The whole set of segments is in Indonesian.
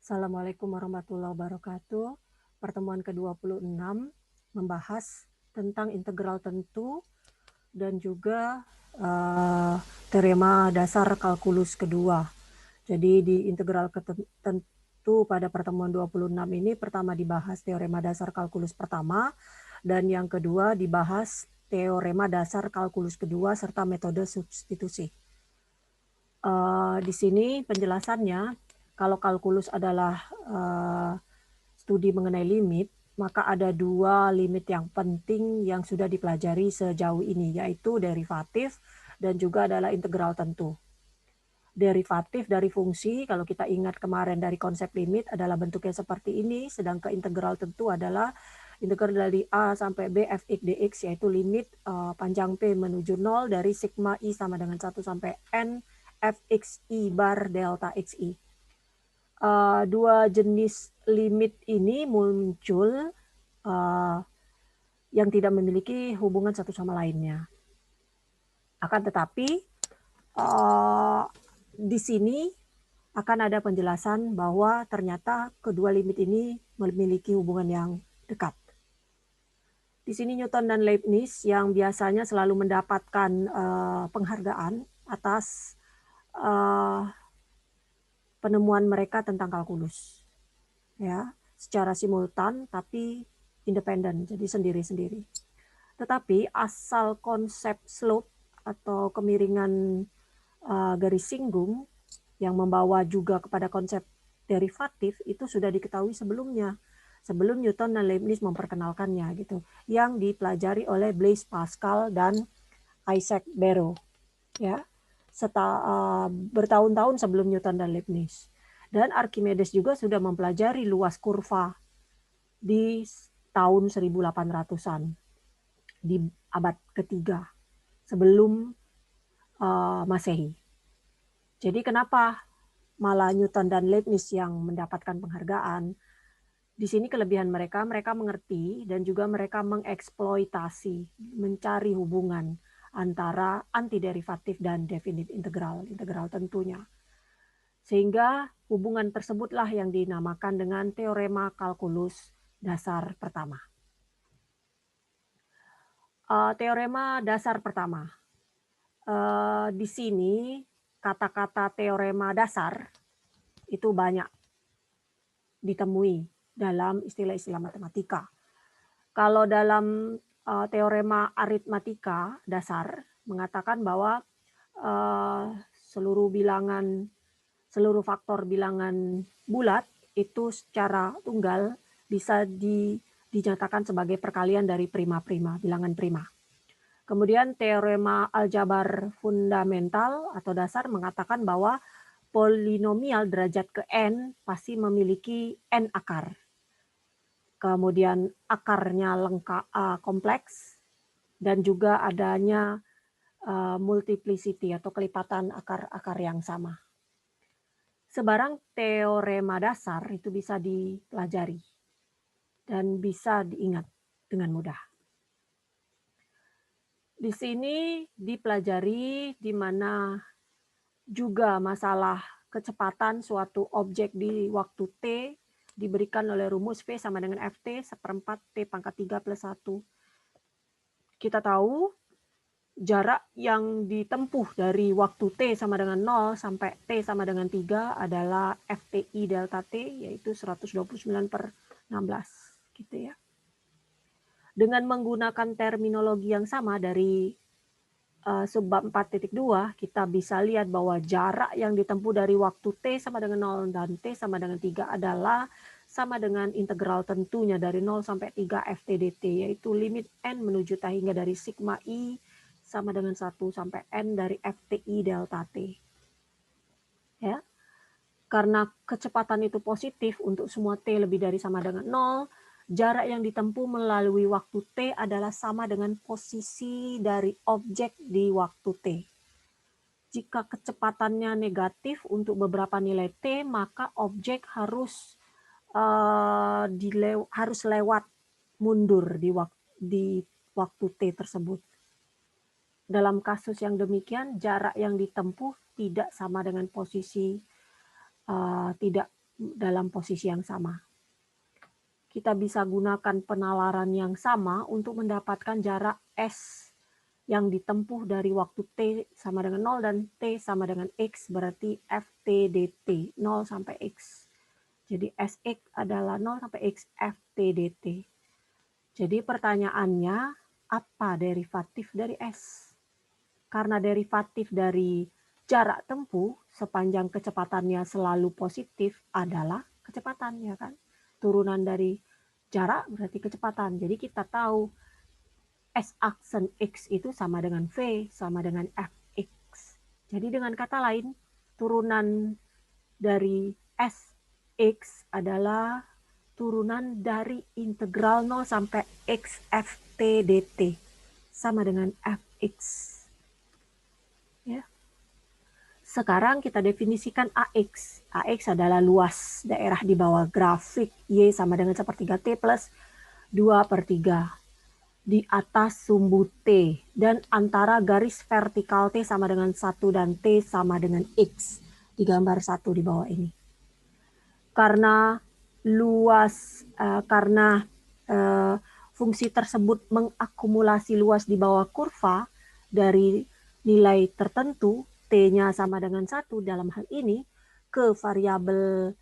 Assalamualaikum warahmatullahi wabarakatuh. Pertemuan ke-26 membahas tentang integral tentu dan juga teorema dasar kalkulus kedua. Jadi di integral tentu pada pertemuan 26 ini pertama dibahas teorema dasar kalkulus pertama dan yang kedua dibahas teorema dasar kalkulus kedua serta metode substitusi. Di sini penjelasannya, kalau kalkulus adalah studi mengenai limit, maka ada dua limit yang penting yang sudah dipelajari sejauh ini, yaitu derivatif dan juga adalah integral tentu. Derivatif dari fungsi, kalau kita ingat kemarin dari konsep limit adalah bentuknya seperti ini, sedangkan integral tentu adalah integral dari A sampai B fx dx, yaitu limit panjang P menuju 0 dari sigma I sama dengan 1 sampai N fx I bar delta xi. Dua jenis limit ini muncul yang tidak memiliki hubungan satu sama lainnya. Akan tetapi di sini akan ada penjelasan bahwa ternyata kedua limit ini memiliki hubungan yang dekat. Di sini Newton dan Leibniz yang biasanya selalu mendapatkan penghargaan atas penemuan mereka tentang kalkulus, ya, secara simultan tapi independen, jadi sendiri-sendiri. Tetapi asal konsep slope atau kemiringan garis singgung yang membawa juga kepada konsep derivatif itu sudah diketahui sebelumnya, sebelum Newton dan Leibniz memperkenalkannya gitu, yang dipelajari oleh Blaise Pascal dan Isaac Barrow, ya, bertahun-tahun sebelum Newton dan Leibniz. Dan Archimedes juga sudah mempelajari luas kurva di tahun 1800-an, di abad ketiga sebelum Masehi. Jadi kenapa malah Newton dan Leibniz yang mendapatkan penghargaan? Di sini kelebihan mereka mengerti dan juga mereka mengeksploitasi, mencari hubungan antara antiderivatif dan definite integral tentunya. Sehingga hubungan tersebutlah yang dinamakan dengan teorema kalkulus dasar pertama. Teorema dasar pertama. Di sini kata-kata teorema dasar itu banyak ditemui dalam istilah-istilah matematika. Kalau dalam teorema aritmatika dasar mengatakan bahwa seluruh faktor bilangan bulat itu secara tunggal bisa dinyatakan sebagai perkalian dari prima-prima, bilangan prima. Kemudian teorema aljabar fundamental atau dasar mengatakan bahwa polinomial derajat ke n pasti memiliki n akar. Kemudian akarnya lengkap, kompleks, dan juga adanya multiplicity atau kelipatan akar-akar yang sama. Sebarang teorema dasar itu bisa dipelajari dan bisa diingat dengan mudah. Di sini dipelajari di mana juga masalah kecepatan suatu objek di waktu T diberikan oleh rumus V sama dengan Ft seperempat T pangkat 3 plus 1. Kita tahu jarak yang ditempuh dari waktu T sama dengan 0 sampai T sama dengan 3 adalah FTI delta T, yaitu 129/16 gitu ya. Dengan menggunakan terminologi yang sama dari subbab 4.2, kita bisa lihat bahwa jarak yang ditempuh dari waktu T sama dengan 0 dan T sama dengan 3 adalah sama dengan integral tentunya dari 0 sampai 3 FT dt, yaitu limit n menuju T hingga dari sigma I sama dengan 1 sampai n dari FTI delta T. Ya. Karena kecepatan itu positif untuk semua T lebih dari sama dengan 0, jarak yang ditempuh melalui waktu T adalah sama dengan posisi dari objek di waktu T. Jika kecepatannya negatif untuk beberapa nilai T, maka objek harus lewat mundur di waktu T tersebut. Dalam kasus yang demikian, jarak yang ditempuh tidak sama dengan posisi tidak dalam posisi yang sama. Kita bisa gunakan penalaran yang sama untuk mendapatkan jarak S yang ditempuh dari waktu T sama dengan 0 dan T sama dengan X, berarti FT dt, 0 sampai X. Jadi Sx adalah 0 sampai X FT dt. Jadi pertanyaannya, apa derivatif dari S? Karena derivatif dari jarak tempuh sepanjang kecepatannya selalu positif adalah kecepatan, ya kan? Turunan dari jarak berarti kecepatan. Jadi kita tahu S aksen X itu sama dengan V, sama dengan Fx. Jadi dengan kata lain, turunan dari Sx adalah turunan dari integral 0 sampai X Ft dt. Sama dengan Fx. Ya. Sekarang kita definisikan AX. AX adalah luas daerah di bawah grafik Y sama dengan sepertiga T plus 2/3 di atas sumbu T dan antara garis vertikal T sama dengan 1 dan T sama dengan X di gambar 1 di bawah ini. Karena luas fungsi tersebut mengakumulasi luas di bawah kurva dari nilai tertentu T-nya sama dengan 1 dalam hal ini ke variabel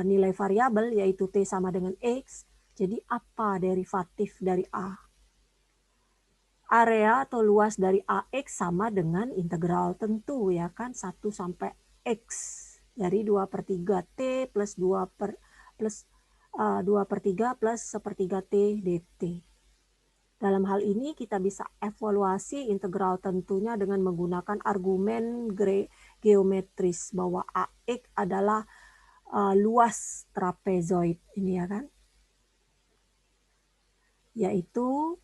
nilai variabel yaitu T sama dengan X. Jadi apa derivatif dari A? Area atau luas dari AX sama dengan integral tentu, ya kan, 1 sampai X dari 2/3 T plus 2/3 plus sepertiga T dt. Dalam hal ini kita bisa evaluasi integral tentunya dengan menggunakan argumen geometris bahwa AX adalah luas trapezoid ini, ya kan, yaitu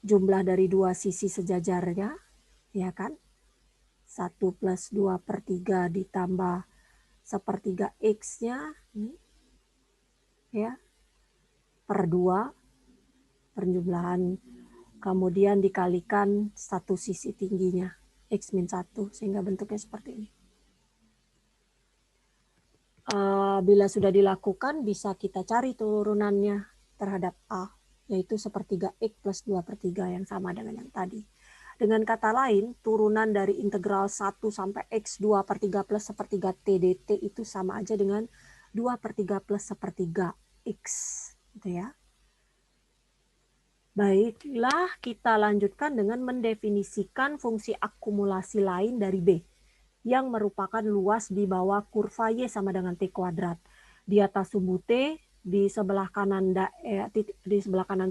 jumlah dari dua sisi sejajarnya, ya kan, 1 plus 2/3 ditambah sepertiga X-nya, ya, per 2, penjumlahan, kemudian dikalikan satu sisi tingginya, X-1, sehingga bentuknya seperti ini. Bila sudah dilakukan, bisa kita cari turunannya terhadap A, yaitu sepertiga X plus 2/3 yang sama dengan yang tadi. Dengan kata lain, turunan dari integral 1 sampai X 2/3 plus sepertiga T dt itu sama aja dengan 2/3 plus sepertiga X. Gitu ya. Baiklah, kita lanjutkan dengan mendefinisikan fungsi akumulasi lain dari B yang merupakan luas di bawah kurva Y sama dengan T kuadrat. Di atas sumbu T, di sebelah kanan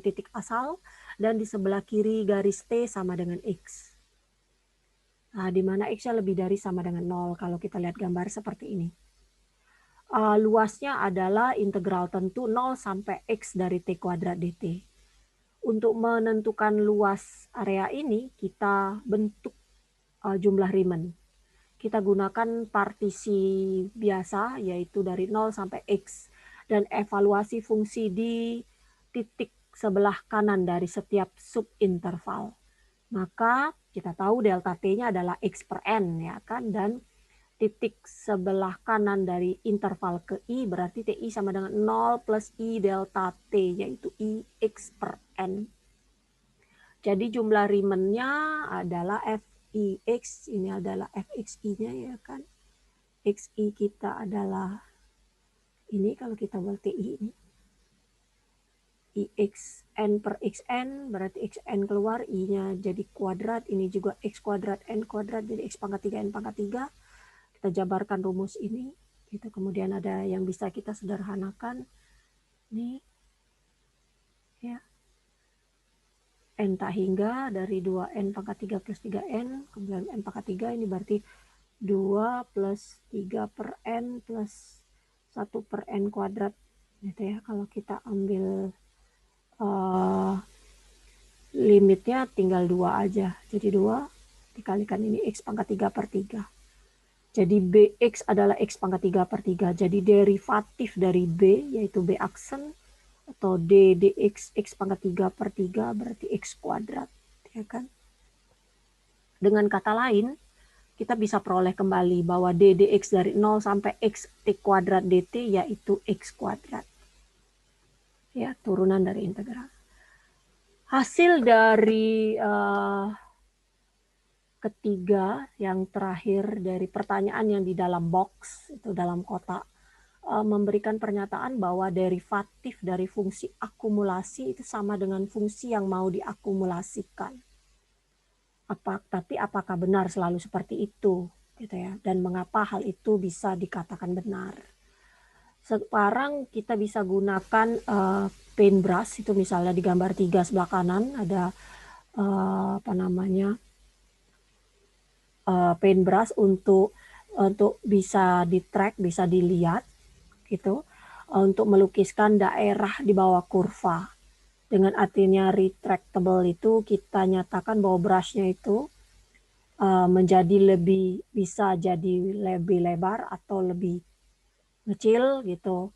titik asal, dan di sebelah kiri garis T sama dengan X. Nah, di mana X-nya lebih dari sama dengan 0 kalau kita lihat gambar seperti ini. Luasnya adalah integral tentu 0 sampai X dari T kuadrat dt. Untuk menentukan luas area ini, kita bentuk jumlah Riemann. Kita gunakan partisi biasa, yaitu dari 0 sampai X, dan evaluasi fungsi di titik sebelah kanan dari setiap subinterval. Maka kita tahu delta T-nya adalah X per N, ya kan, dan titik sebelah kanan dari interval ke I berarti TI sama dengan 0 plus I delta T, yaitu I X per N. Jadi jumlah Riemann-nya adalah Fix, ini adalah Fxi-nya, ya kan. Xi kita adalah ini kalau kita buat TI ini. Ixn per xn berarti xn keluar, I-nya jadi kuadrat, ini juga x kuadrat n kuadrat, jadi x pangkat 3 n pangkat 3. Kita jabarkan rumus ini, gitu. Kemudian ada yang bisa kita sederhanakan, nih, ya. N tak hingga dari 2n pangkat 3 plus 3n, kemudian n pangkat 3 ini berarti 2 plus 3 per n plus 1 per n kuadrat, gitu ya. Kalau kita ambil limitnya tinggal 2 aja, jadi 2 dikalikan ini x pangkat 3/3. Jadi bx adalah x pangkat 3/3, jadi derivatif dari b yaitu b aksen atau d dx x pangkat 3/3 berarti x kuadrat, ya kan. Dengan kata lain, kita bisa peroleh kembali bahwa d dx dari 0 sampai x t kuadrat dt yaitu x kuadrat. Ya, turunan dari integral. Hasil dari ketiga, yang terakhir dari pertanyaan yang di dalam box, itu dalam kotak, memberikan pernyataan bahwa derivatif dari fungsi akumulasi itu sama dengan fungsi yang mau diakumulasikan. Tapi apakah benar selalu seperti itu, gitu ya? Dan mengapa hal itu bisa dikatakan benar? Sekarang kita bisa gunakan paintbrush, itu misalnya di gambar 3 sebelah kanan ada paintbrush untuk bisa di-track, bisa dilihat gitu, untuk melukiskan daerah di bawah kurva. Dengan artinya retractable itu kita nyatakan bahwa brushnya itu menjadi bisa jadi lebih lebar atau lebih kecil gitu,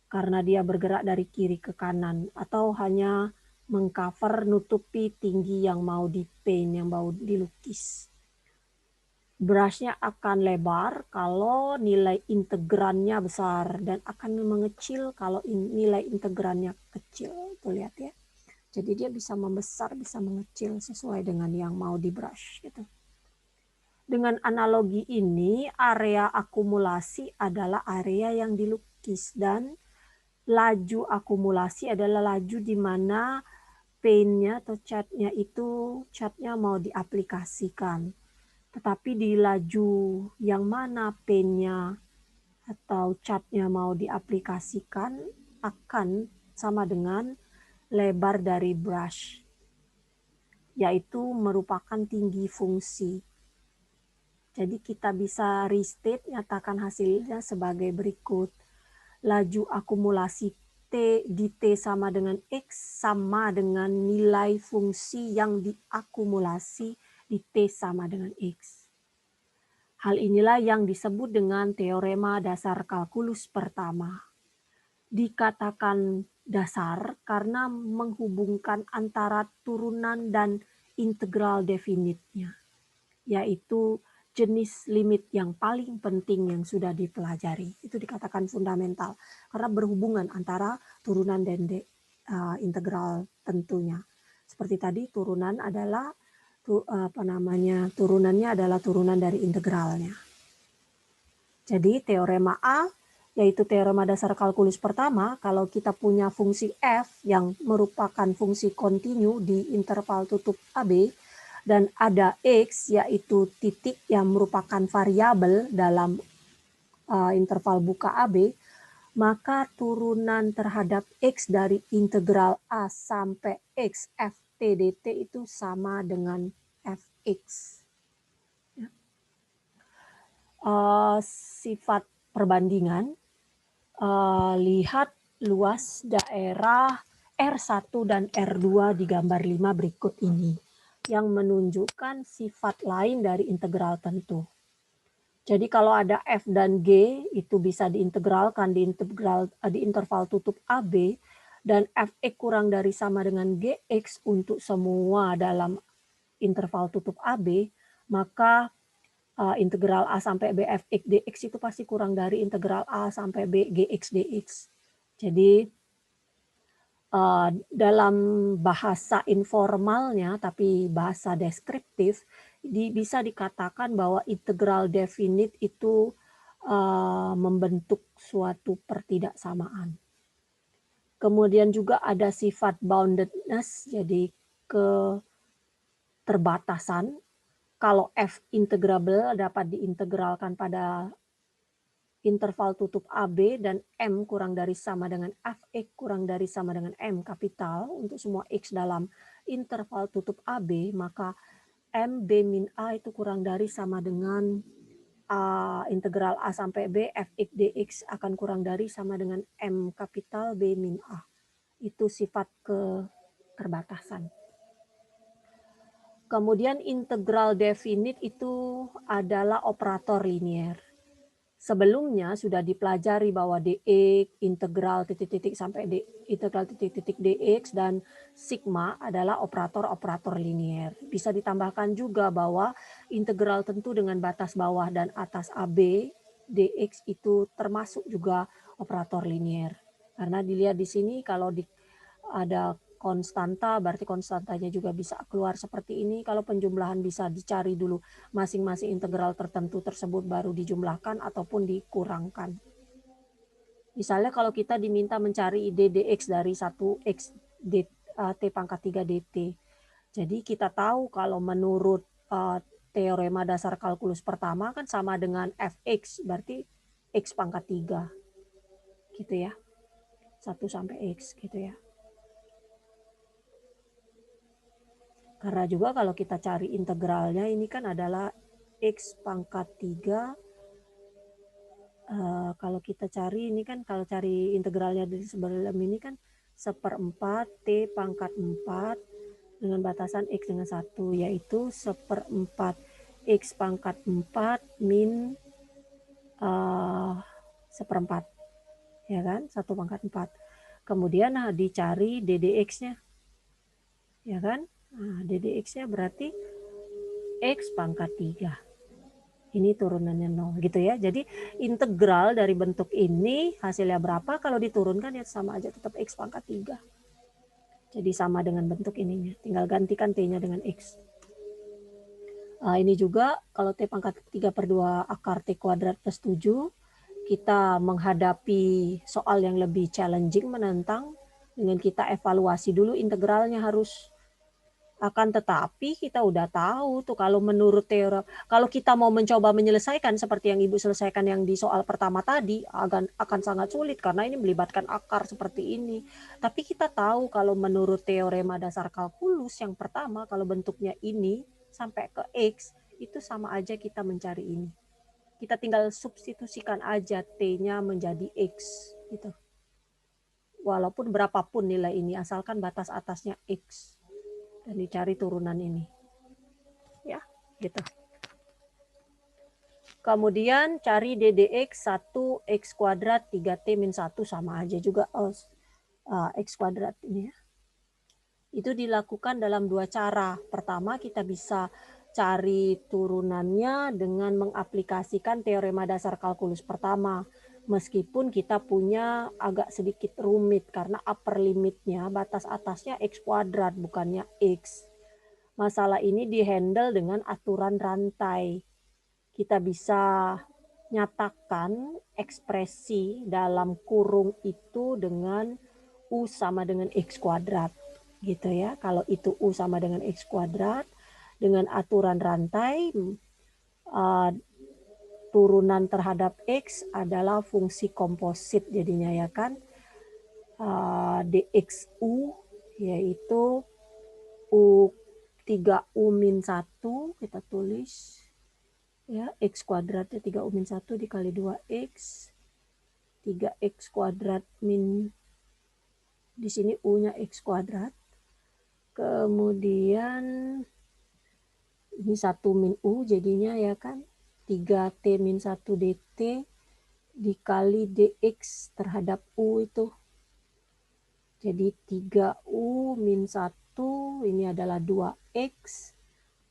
karena dia bergerak dari kiri ke kanan, atau hanya mengcover, nutupi tinggi yang mau di-paint, yang mau dilukis. Brushnya akan lebar kalau nilai integrannya besar dan akan mengecil kalau nilai integrannya kecil. Tuh lihat ya. Jadi dia bisa membesar, bisa mengecil sesuai dengan yang mau di brush gitu. Dengan analogi ini, area akumulasi adalah area yang dilukis dan laju akumulasi adalah laju di mana paint-nya atau catnya mau diaplikasikan. Tetapi di laju yang mana paint-nya atau catnya mau diaplikasikan akan sama dengan lebar dari brush, yaitu merupakan tinggi fungsi. Jadi kita bisa restate, nyatakan hasilnya sebagai berikut. Laju akumulasi T di T sama dengan X sama dengan nilai fungsi yang diakumulasi di T sama dengan X. Hal inilah yang disebut dengan teorema dasar kalkulus pertama. Dikatakan dasar karena menghubungkan antara turunan dan integral definitnya, yaitu jenis limit yang paling penting yang sudah dipelajari. Itu dikatakan fundamental karena berhubungan antara turunan dan integral tentunya. Seperti tadi turunannya adalah turunan dari integralnya. Jadi teorema A yaitu teorema dasar kalkulus pertama, kalau kita punya fungsi f yang merupakan fungsi kontinu di interval tutup AB dan ada x yaitu titik yang merupakan variabel dalam interval buka AB, maka turunan terhadap x dari integral A sampai x f t dt itu sama dengan fx. Sifat perbandingan, lihat luas daerah R1 dan R2 di gambar 5 berikut ini yang menunjukkan sifat lain dari integral tentu. Jadi kalau ada F dan G itu bisa diintegralkan di interval tutup AB dan Fx kurang dari sama dengan Gx untuk semua dalam interval tutup AB, maka integral A sampai B Fx dx itu pasti kurang dari integral A sampai B Gx dx. Jadi dalam bahasa informalnya tapi bahasa deskriptif bisa dikatakan bahwa integral definite itu membentuk suatu pertidaksamaan. Kemudian juga ada sifat boundedness, jadi keterbatasan. Kalau f integrable dapat diintegralkan pada interval tutup AB dan M kurang dari sama dengan Fx kurang dari sama dengan M kapital untuk semua X dalam interval tutup AB, maka M B min A itu kurang dari sama dengan integral A sampai B Fx dx akan kurang dari sama dengan M kapital B min A. Itu sifat keterbatasan. Kemudian integral definite itu adalah operator linier. Sebelumnya sudah dipelajari bahwa dx, integral titik-titik sampai integral titik-titik dx dan sigma adalah operator-operator linier. Bisa ditambahkan juga bahwa integral tentu dengan batas bawah dan atas AB, dx itu termasuk juga operator linier. Karena dilihat di sini kalau ada konstanta, berarti konstantanya juga bisa keluar seperti ini. Kalau penjumlahan bisa dicari dulu masing-masing integral tertentu tersebut baru dijumlahkan ataupun dikurangkan. Misalnya kalau kita diminta mencari dx dari 1x t pangkat 3 dt. Jadi kita tahu kalau menurut teorema dasar kalkulus pertama kan sama dengan fx, berarti x pangkat 3. Gitu ya. 1 sampai x gitu ya. Karena juga kalau kita cari integralnya ini kan adalah x pangkat 3. Kalau kita cari ini kan, kalau cari integralnya dari sebelum ini kan 1/4 t pangkat 4 dengan batasan x dengan 1, yaitu 1/4 x pangkat 4 min 1/4, ya kan, 1 pangkat 4. Kemudian dicari ddx-nya, ya kan. Nah, ddx-nya berarti x pangkat 3. Ini turunannya 0 gitu ya. Jadi integral dari bentuk ini hasilnya berapa, kalau diturunkan ya sama aja tetap x pangkat 3. Jadi sama dengan bentuk ininya, tinggal gantikan t-nya dengan x. Ini juga kalau t pangkat 3/2 akar t kuadrat plus 7, kita menghadapi soal yang lebih challenging, menantang, dengan kita evaluasi dulu integralnya harus. Akan tetapi kita udah tahu tuh kalau menurut teori, kalau kita mau mencoba menyelesaikan seperti yang Ibu selesaikan yang di soal pertama tadi, akan sangat sulit karena ini melibatkan akar seperti ini. Tapi kita tahu kalau menurut teorema dasar kalkulus yang pertama, kalau bentuknya ini sampai ke X, itu sama aja kita mencari ini. Kita tinggal substitusikan aja T-nya menjadi X gitu. Walaupun berapapun nilai ini, asalkan batas atasnya X. Dan dicari turunan ini. Ya, gitu. Kemudian cari ddx 1 x kuadrat 3t min 1 sama aja juga x kuadrat ini ya. Itu dilakukan dalam dua cara. Pertama, kita bisa cari turunannya dengan mengaplikasikan teorema dasar kalkulus pertama. Meskipun kita punya agak sedikit rumit karena upper limitnya, batas atasnya x kuadrat bukannya x. Masalah ini dihandle dengan aturan rantai. Kita bisa nyatakan ekspresi dalam kurung itu dengan U sama dengan X kuadrat. Gitu ya. Kalau itu U sama dengan X kuadrat, dengan aturan rantai, turunan terhadap X adalah fungsi komposit jadinya ya kan. dxu yaitu U 3U min 1 kita tulis ya, X kuadratnya 3U min 1 dikali 2X 3X kuadrat min, di sini U-nya X kuadrat, kemudian ini 1 min U jadinya ya kan 3T min 1 DT dikali DX terhadap U itu, jadi 3U min 1 ini adalah 2X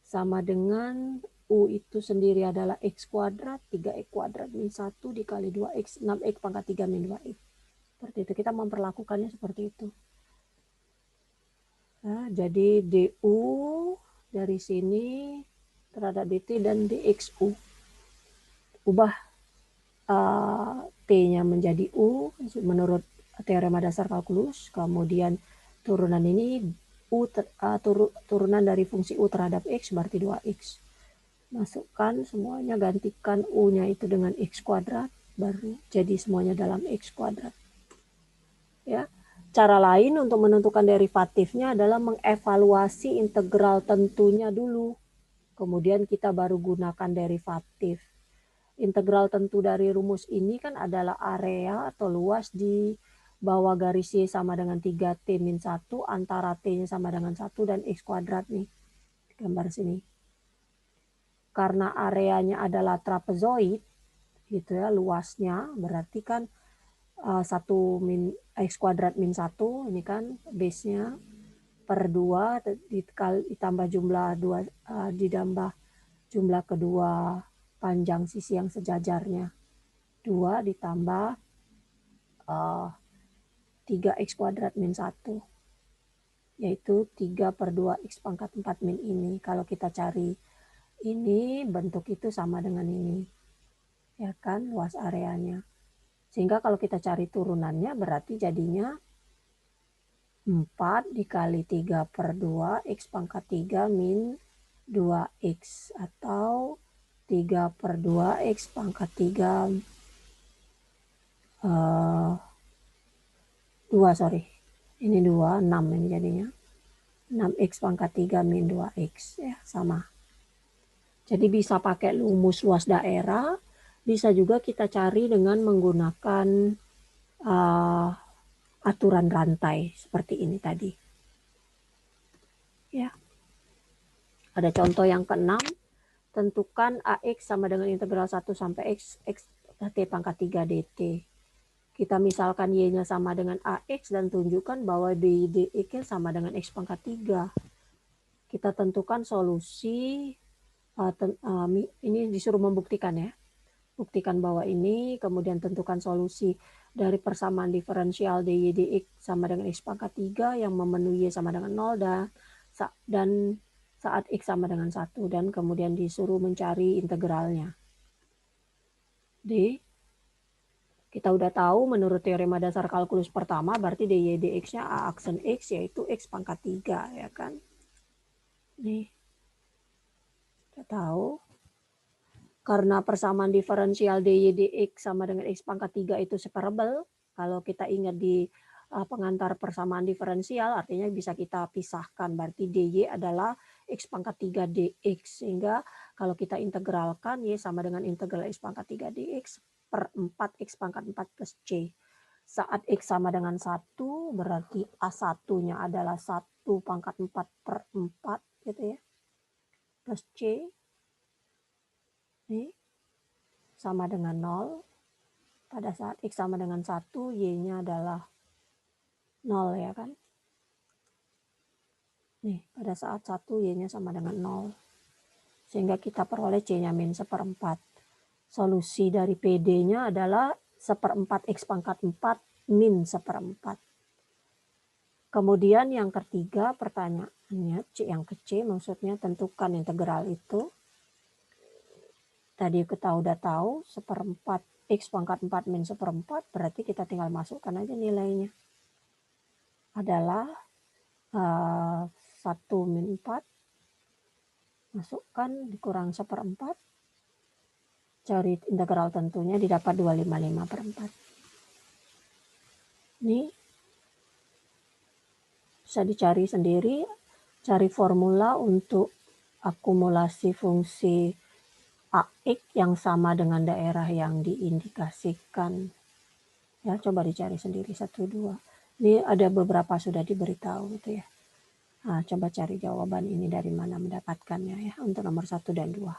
sama dengan U itu sendiri adalah X kuadrat, 3X kuadrat min 1 dikali 2X, 6X pangkat 3 min 2X. Seperti itu, kita memperlakukannya seperti itu. Nah, jadi DU dari sini terhadap DT dan DXU. Ubah T-nya menjadi U menurut teorema dasar kalkulus, kemudian turunan ini turunan dari fungsi U terhadap X berarti 2X. Masukkan semuanya, gantikan U-nya itu dengan X kuadrat, baru jadi semuanya dalam X kuadrat. Ya. Cara lain untuk menentukan derivatifnya adalah mengevaluasi integral tentunya dulu. Kemudian kita baru gunakan derivatif. Integral tentu dari rumus ini kan adalah area atau luas di bawah garis Y sama dengan 3T min 1 antara T-nya sama dengan 1 dan X kuadrat nih. Gambar sini. Karena areanya adalah trapezoid, gitu ya, luasnya, berarti kan 1 min X kuadrat min 1, ini kan base-nya, per 2, ditambah jumlah 2, ditambah jumlah kedua panjang sisi yang sejajarnya. 2 ditambah 3x kuadrat min 1. Yaitu 3/2x pangkat 4 min ini. Kalau kita cari ini, bentuk itu sama dengan ini. Ya kan, luas areanya. Sehingga kalau kita cari turunannya berarti jadinya 4 dikali 3/2 x pangkat 3 min 2x. Atau 3/2 x pangkat 3 2, sorry. Ini 2, 6 ini jadinya. 6x pangkat 3 min 2x. Ya, sama. Jadi bisa pakai rumus luas daerah, bisa juga kita cari dengan menggunakan aturan rantai seperti ini tadi. Ya. Ada contoh yang ke-6, tentukan AX sama dengan integral 1 sampai X T pangkat 3 dt. Kita misalkan Y-nya sama dengan AX dan tunjukkan bahwa dx-nya sama dengan X pangkat 3. Kita tentukan solusi, ini disuruh membuktikan ya. Buktikan bahwa ini, kemudian tentukan solusi dari persamaan diferensial dy dx sama dengan X pangkat 3 yang memenuhi Y sama dengan 0 dan saat X sama dengan 1, dan kemudian disuruh mencari integralnya. D, kita udah tahu menurut teorema dasar kalkulus pertama berarti dy dx-nya A aksen X yaitu X pangkat 3, ya kan. Nih, kita tahu. Karena persamaan diferensial dy dx sama dengan X pangkat 3 itu separable, kalau kita ingat di pengantar persamaan diferensial artinya bisa kita pisahkan, berarti dy adalah X pangkat 3 dx, sehingga kalau kita integralkan Y sama dengan integral X pangkat 3 dx per 4 X pangkat 4 plus C. Saat X sama dengan 1 berarti A1-nya adalah 1 pangkat 4 per 4 gitu ya, plus C. Ini sama dengan 0. Pada saat X sama dengan 1, Y-nya adalah 0 ya kan. Nih, pada saat 1 Y-nya sama dengan 0. Sehingga kita peroleh C-nya min 1/4. Solusi dari PD-nya adalah 1/4 X pangkat 4 min 1/4. Kemudian yang ketiga pertanyaannya, yang ke C maksudnya tentukan integral itu. Tadi kita udah tahu 1/4 X pangkat 4 min 1/4 berarti kita tinggal masukkan aja nilainya. Adalah 1 min 4 masukkan dikurang 1/4, cari integral tentunya didapat 255/4. Ini bisa dicari sendiri, cari formula untuk akumulasi fungsi AX yang sama dengan daerah yang diindikasikan. Ya, coba dicari sendiri 1, 2. Ini ada beberapa sudah diberitahu gitu ya. Nah, coba cari jawaban ini dari mana mendapatkannya ya untuk nomor 1 dan 2.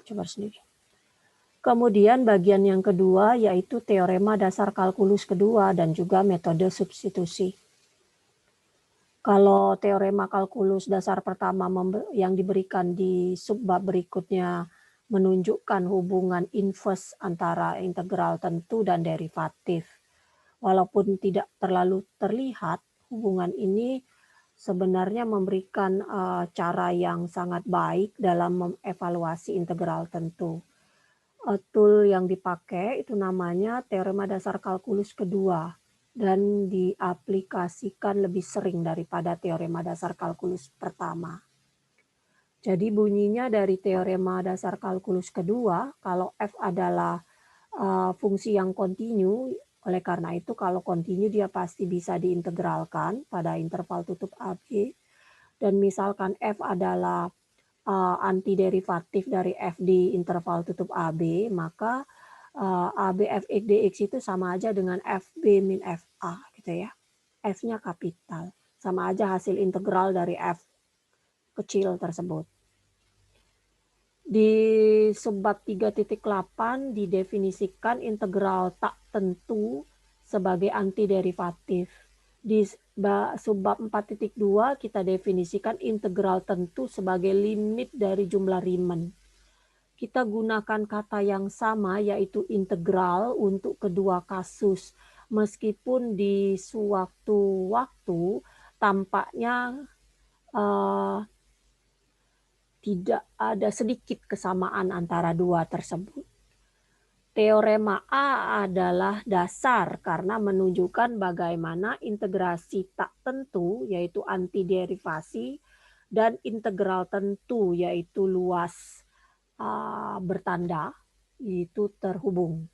Coba sendiri. Kemudian bagian yang kedua yaitu teorema dasar kalkulus kedua dan juga metode substitusi. Kalau teorema kalkulus dasar pertama yang diberikan di subbab berikutnya menunjukkan hubungan inverse antara integral tentu dan derivatif. Walaupun tidak terlalu terlihat, hubungan ini sebenarnya memberikan cara yang sangat baik dalam mengevaluasi integral tentu. Tool yang dipakai itu namanya teorema dasar kalkulus kedua dan diaplikasikan lebih sering daripada teorema dasar kalkulus pertama. Jadi bunyinya dari teorema dasar kalkulus kedua, kalau F adalah fungsi yang kontinu, oleh karena itu kalau kontinu dia pasti bisa diintegralkan pada interval tutup AB. Dan misalkan F adalah antiderivatif dari F di interval tutup AB, maka AB Fx dx itu sama aja dengan Fb min Fa gitu ya. F-nya kapital, sama aja hasil integral dari F kecil tersebut. Di subbab 3.8 didefinisikan integral tak tentu sebagai antiderivatif. Di subbab 4.2 kita definisikan integral tentu sebagai limit dari jumlah Riemann. Kita gunakan kata yang sama yaitu integral untuk kedua kasus. Meskipun di sewaktu-waktu tampaknya tidak ada sedikit kesamaan antara dua tersebut. Teorema A adalah dasar karena menunjukkan bagaimana integrasi tak tentu, yaitu antiderivasi, dan integral tentu, yaitu luas bertanda, itu terhubung.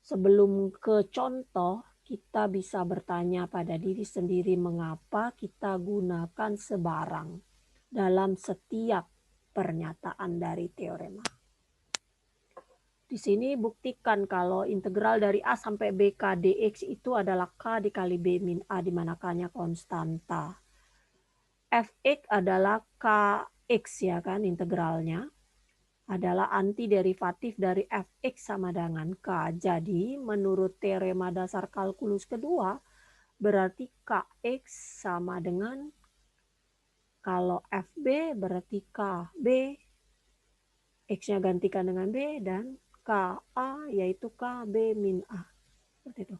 Sebelum ke contoh, kita bisa bertanya pada diri sendiri mengapa kita gunakan sebarang dalam setiap pernyataan dari teorema. Di sini buktikan kalau integral dari A sampai BK dx itu adalah K dikali B min A, di mana K-nya konstanta. Fx adalah Kx ya kan, integralnya adalah antiderivatif dari Fx sama dengan K. Jadi menurut teorema dasar kalkulus kedua, berarti Kx sama dengan, kalau Fb berarti Kb, X-nya gantikan dengan B, dan Ka yaitu KB min A. Seperti itu.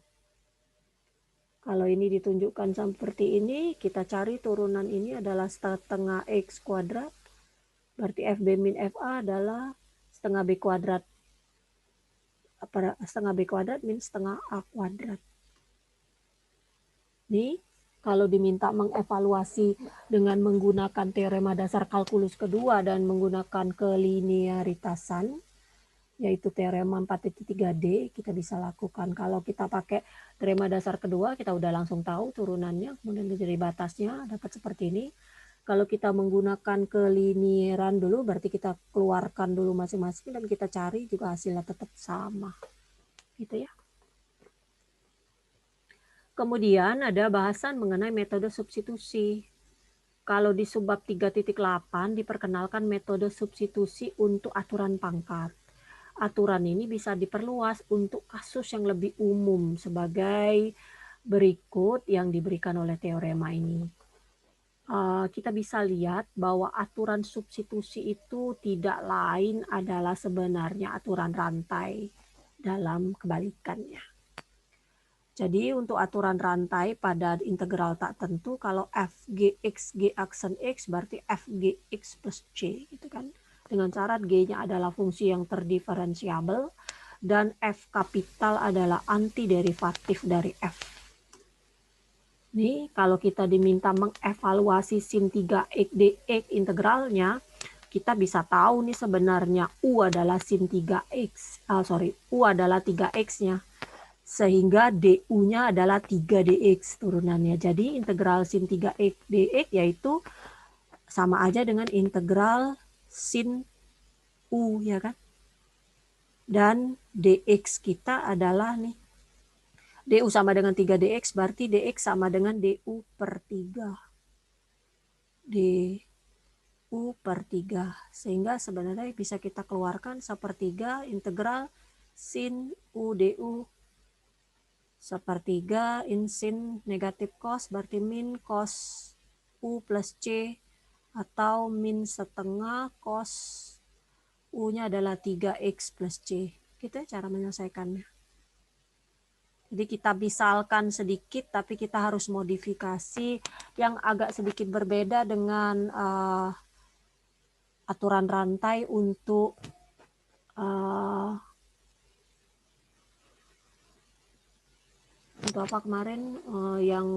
Kalau ini ditunjukkan seperti ini, kita cari turunan ini adalah setengah X kuadrat. Berarti FB min FA adalah setengah B kuadrat. Setengah B kuadrat min setengah A kuadrat. Nih, kalau diminta mengevaluasi dengan menggunakan teorema dasar kalkulus kedua dan menggunakan kelinearitasan, yaitu teorema 4.3D, kita bisa lakukan. Kalau kita pakai teorema dasar kedua, kita udah langsung tahu turunannya, kemudian dari batasnya dapat seperti ini. Kalau kita menggunakan kelinieran dulu, berarti kita keluarkan dulu masing-masing dan kita cari juga hasilnya tetap sama. Gitu ya. Kemudian ada bahasan mengenai metode substitusi. Kalau di subbab 3.8 diperkenalkan metode substitusi untuk aturan pangkat. Aturan ini bisa diperluas untuk kasus yang lebih umum sebagai berikut yang diberikan oleh teorema ini. Kita bisa lihat bahwa aturan substitusi itu tidak lain adalah sebenarnya aturan rantai dalam kebalikannya. Jadi untuk aturan rantai pada integral tak tentu, kalau fgx g aksen x berarti fgx plus c, gitu kan. Dengan syarat G-nya adalah fungsi yang terdiferensiabel dan F kapital adalah antiderivatif dari F. Nih, kalau kita diminta mengevaluasi sin 3x dx integralnya, kita bisa tahu nih sebenarnya U adalah sin 3x, U adalah 3x-nya. Sehingga du-nya adalah 3 dx turunannya. Jadi integral sin 3x dx yaitu sama aja dengan integral sin U, ya kan? Dan dx kita adalah nih, du sama dengan 3 dx, berarti dx sama dengan du per 3. du per 3. Sehingga sebenarnya bisa kita keluarkan sepertiga integral sin u du sepertiga in sin negatif cos, berarti min cos u plus c, atau min setengah cos u-nya adalah 3x plus c. Gitu ya cara menyelesaikannya. Jadi kita misalkan sedikit, tapi kita harus modifikasi yang agak sedikit berbeda dengan aturan rantai untuk apa kemarin yang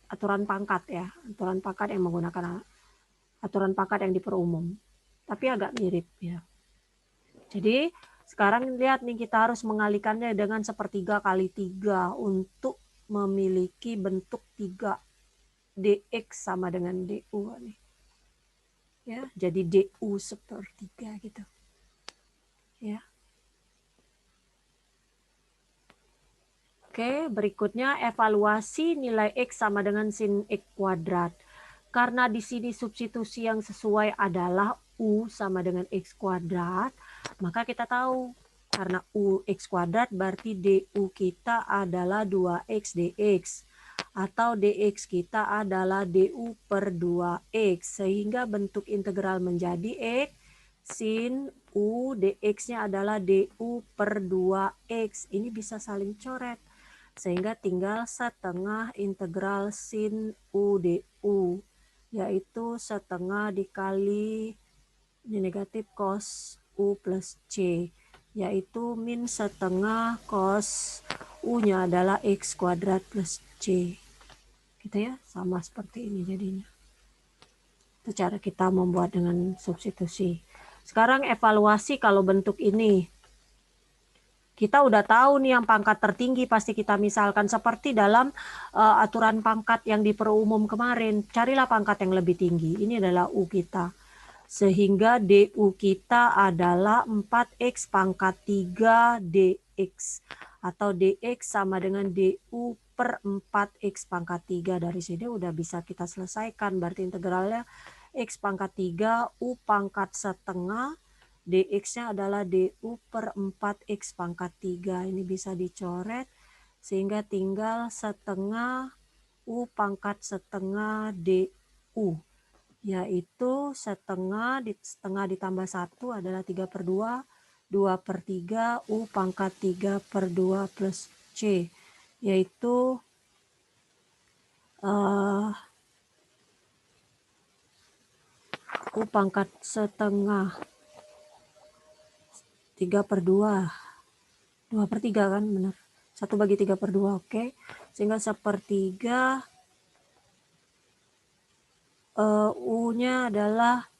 aturan pangkat ya, aturan pangkat yang menggunakan aturan pangkat yang diperumum, tapi agak mirip ya. Jadi sekarang lihat nih, kita harus mengalihkannya dengan sepertiga kali 3 untuk memiliki bentuk 3 dx sama dengan du nih. Ya, jadi du sepertiga gitu. Ya. Oke, berikutnya evaluasi nilai X sama dengan sin X kuadrat. Karena di sini substitusi yang sesuai adalah U sama dengan X kuadrat, maka kita tahu karena U X kuadrat berarti DU kita adalah 2X dx. atau dx kita adalah du per 2x, sehingga bentuk integral menjadi x sin u, dx-nya adalah du per 2x. Ini bisa saling coret, sehingga tinggal setengah integral sin u du, yaitu setengah dikali ini negatif cos u plus c, yaitu min setengah cos u-nya adalah x kuadrat plus c. Gitu ya, sama seperti ini jadinya. Itu cara kita membuat dengan substitusi. Sekarang evaluasi kalau bentuk ini. Kita udah tahu nih yang pangkat tertinggi pasti kita misalkan seperti dalam aturan pangkat yang di perumum kemarin. Carilah pangkat yang lebih tinggi. Ini adalah U kita. Sehingga DU kita adalah 4X pangkat 3 DX. Atau DX sama dengan DU per 4X pangkat 3. Dari sini udah bisa kita selesaikan. Berarti integralnya X pangkat 3, U pangkat setengah, dx-nya adalah du per 4x pangkat 3. Ini bisa dicoret sehingga tinggal setengah u pangkat setengah du, yaitu setengah ditambah 1 adalah 3 per 2, 2 per 3, u pangkat 3 per 2 plus c, yaitu u pangkat setengah 3 per 2, 2 per 3 kan benar, 1 bagi 3 per 2, oke. Sehingga sepertiga U-nya adalah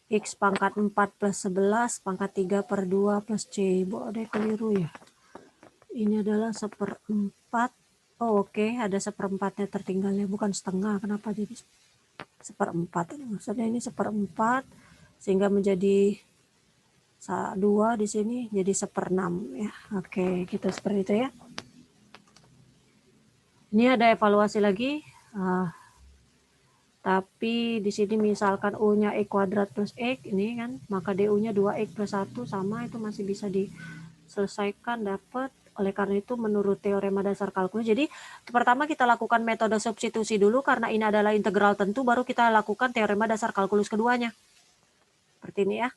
X pangkat 4 plus 11 pangkat 3 per 2 plus C. Boleh keliru ya. Ini adalah seperempat. Oh oke, ada seperempatnya tertinggalnya, bukan setengah. Kenapa jadi seperempat? Maksudnya ini seperempat, sehingga menjadi 2 di sini jadi 1/6 ya. Oke, gitu seperti itu ya. Ini ada evaluasi lagi. Tapi di sini misalkan U-nya X kuadrat plus X ini kan, maka DU-nya 2X plus 1 sama, itu masih bisa diselesaikan dapat. Oleh karena itu menurut teorema dasar kalkulus, jadi pertama kita lakukan metode substitusi dulu karena ini adalah integral tentu, baru kita lakukan teorema dasar kalkulus keduanya. Seperti ini ya.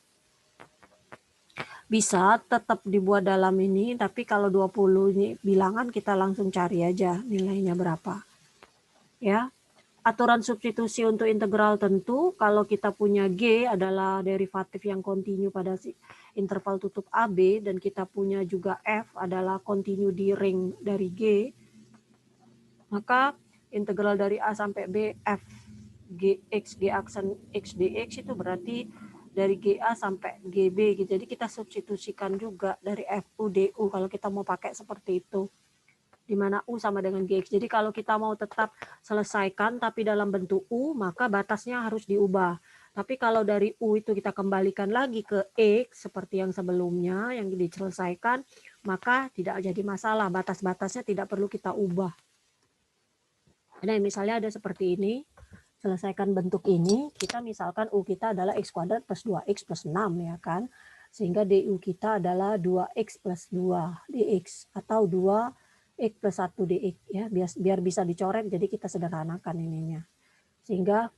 Bisa tetap dibuat dalam ini, tapi kalau 20 ini bilangan kita langsung cari aja nilainya berapa. Ya. Aturan substitusi untuk integral tentu, kalau kita punya G adalah derivatif yang kontinu pada interval tutup AB, dan kita punya juga F adalah kontinu di ring dari G, maka integral dari A sampai B F Gx G aksen X dx itu berarti dari GA sampai GB gitu. Jadi kita substitusikan juga dari FU DU kalau kita mau pakai seperti itu, di mana U sama dengan GX. Jadi kalau kita mau tetap selesaikan tapi dalam bentuk U, maka batasnya harus diubah. Tapi kalau dari U itu kita kembalikan lagi ke X seperti yang sebelumnya yang diselesaikan, maka tidak jadi masalah, batas-batasnya tidak perlu kita ubah. Nah, misalnya ada seperti ini, selesaikan bentuk ini, kita misalkan U kita adalah X kuadrat plus 2X plus 6 ya kan. Sehingga DU kita adalah 2X plus 2 DX atau 2X plus 1 DX ya, biar bisa dicoret, jadi kita sederhanakan ininya. Sehingga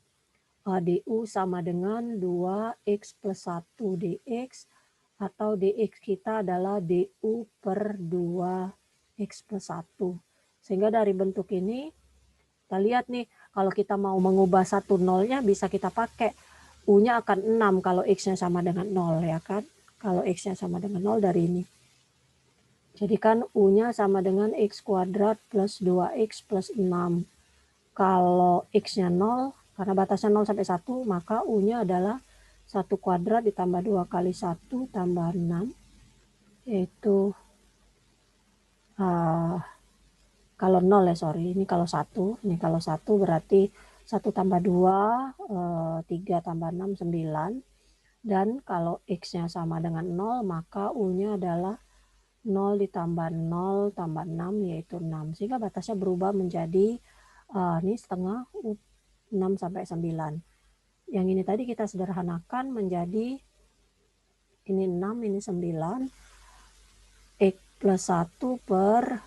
DU sama dengan 2X plus 1 DX atau DX kita adalah DU per 2X plus 1. Sehingga dari bentuk ini kita lihat nih, kalau kita mau mengubah 1 nolnya bisa kita pakai U-nya akan 6 kalau X-nya sama dengan 0 ya kan. Kalau X-nya sama dengan 0 dari ini. Jadi kan U-nya sama dengan X kuadrat plus 2X plus 6. Kalau X-nya 0, karena batasnya 0 sampai 1, maka U-nya adalah 1 kuadrat ditambah 2 kali 1 tambah 6. Yaitu kalau 0 ya, sorry, ini kalau 1, ini kalau 1 berarti 1 tambah 2, 3 tambah 6, 9. Dan kalau X-nya sama dengan 0, maka U-nya adalah 0 ditambah 0 tambah 6, yaitu 6. Sehingga batasnya berubah menjadi, ini setengah, 6 sampai 9. Yang ini tadi kita sederhanakan menjadi, ini 6, ini 9, X plus 1 per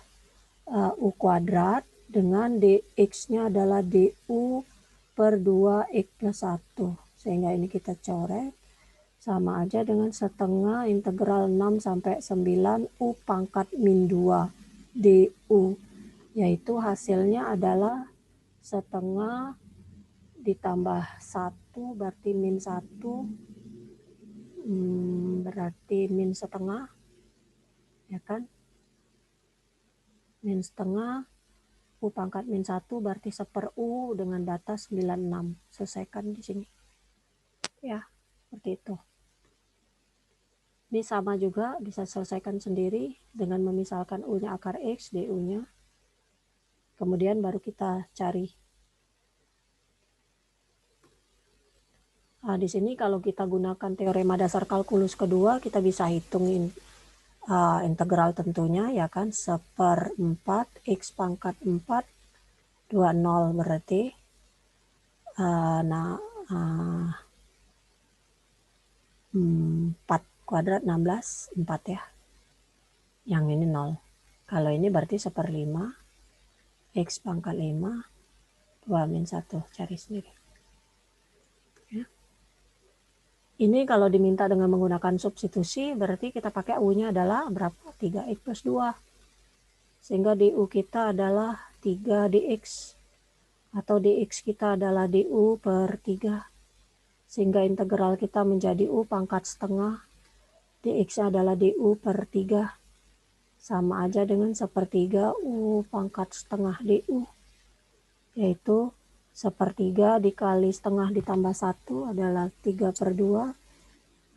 U kuadrat dengan dx-nya adalah du per 2x plus 1. Sehingga ini kita coret. Sama aja dengan setengah integral 6 sampai 9 u pangkat min 2 du. Yaitu hasilnya adalah setengah ditambah 1 berarti min 1. Berarti min setengah. Ya kan? Min setengah. U pangkat min 1 berarti 1/, dengan data 96. Selesaikan di sini. Ya, seperti itu. Ini sama juga, bisa selesaikan sendiri dengan memisalkan U-nya akar X, DU-nya. Kemudian baru kita cari. Nah, di sini kalau kita gunakan teorema dasar kalkulus kedua, kita bisa hitungin integral tentunya, ya kan, 1/4 X pangkat 4, 20 berarti. 4 kuadrat 16, 4 ya. Yang ini 0. Kalau ini berarti 1/5, X pangkat 5, 2 min 1. Cari sendiri. Ya. Ini kalau diminta dengan menggunakan substitusi, berarti kita pakai U-nya adalah berapa? 3X plus 2. Sehingga DU kita adalah 3 dx. Atau dx kita adalah DU per 3. Sehingga integral kita menjadi U pangkat setengah. Dx adalah DU per 3. Sama aja dengan 1/3 U pangkat setengah DU. Yaitu 1/3 dikali setengah ditambah 1 adalah 3/2.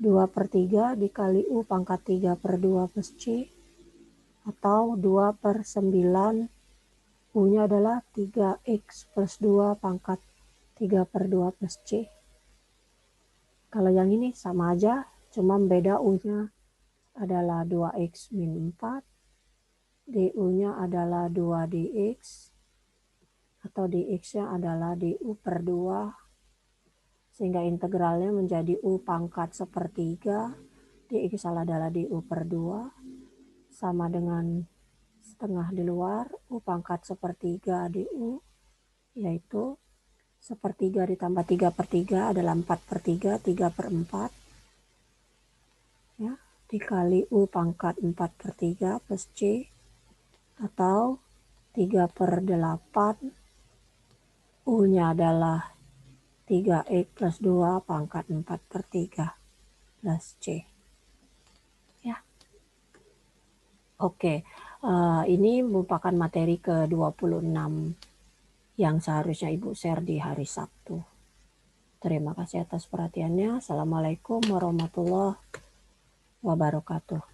2/3 dikali U pangkat 3/2 plus C. Atau 2/9. U-nya adalah 3X plus 2 pangkat 3/2 plus C. Kalau yang ini sama aja, cuma beda U-nya adalah 2X min 4. DU-nya adalah 2 dx. Atau dx-nya adalah DU per 2. Sehingga integralnya menjadi U pangkat 1/3. Dx adalah DU per 2. Sama dengan setengah di luar, U pangkat 1/3 DU. Yaitu 1/3 ditambah 3/3 adalah 4/3, 3/4. Ya, dikali U pangkat 4/3 plus C. Atau 3/8. U-nya adalah 3X plus 2 pangkat 4/3 plus C. Ya. Oke, ini merupakan materi ke-26 yang seharusnya Ibu share di hari Sabtu. Terima kasih atas perhatiannya. Assalamualaikum warahmatullahi wabarakatuh.